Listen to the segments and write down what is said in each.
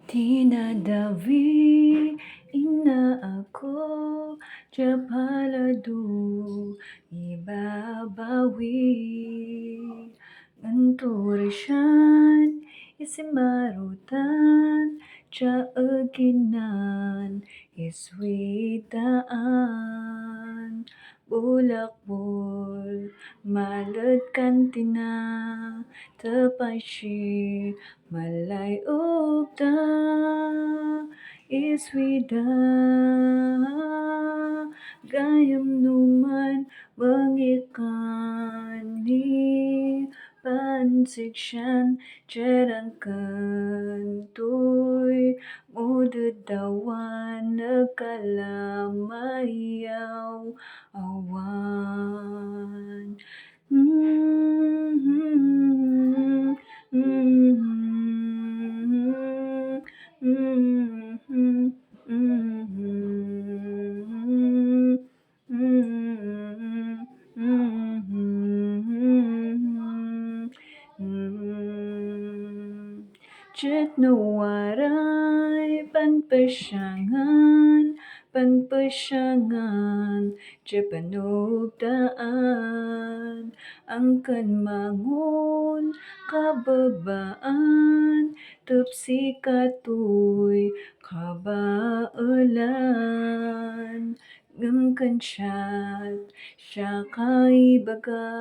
Tinadawi ina ako, Japaladu ibabawi. Nganturisyan isimarutan, Tiyaaginan iswitaan. Bulakbol malad kantina, Tapashi malay upda. Iswida gayam numan mangikani, Pansiksyan cerangkan tuy mudadawan nakalamayaw awan. Cetnawaray panpasyangan, Cepanugdaan, Angkan mangun kababaan, Tupsi katuy kabaalan. Ngangkan siya kaibaga,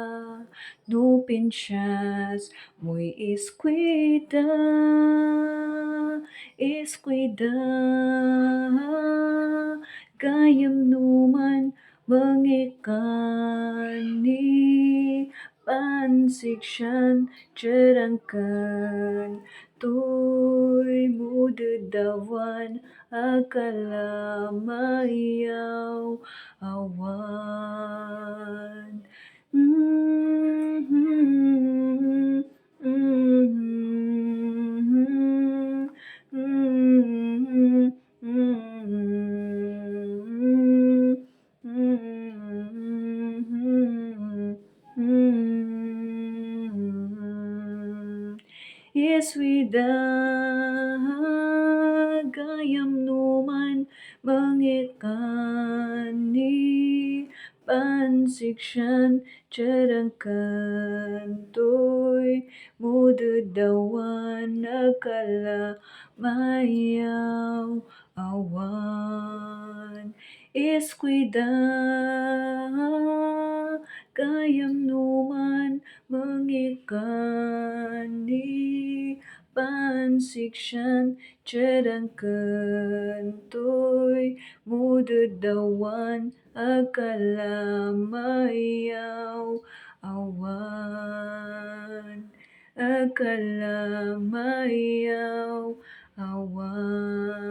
Nupin siyas muy Eskweda gayam numan mangikani, Pansiksyan cerangkan tuy mudadawan akalamayaw awan. Iswida gayam numan mangikani, Pansiksyan cerangkan tuy mudadawan nakalamayaw awan. Eskweda gayam numan mangikani, Pansiksyan cerangkan tuy mudadawan akalamayaw awan. Akalamayaw awan.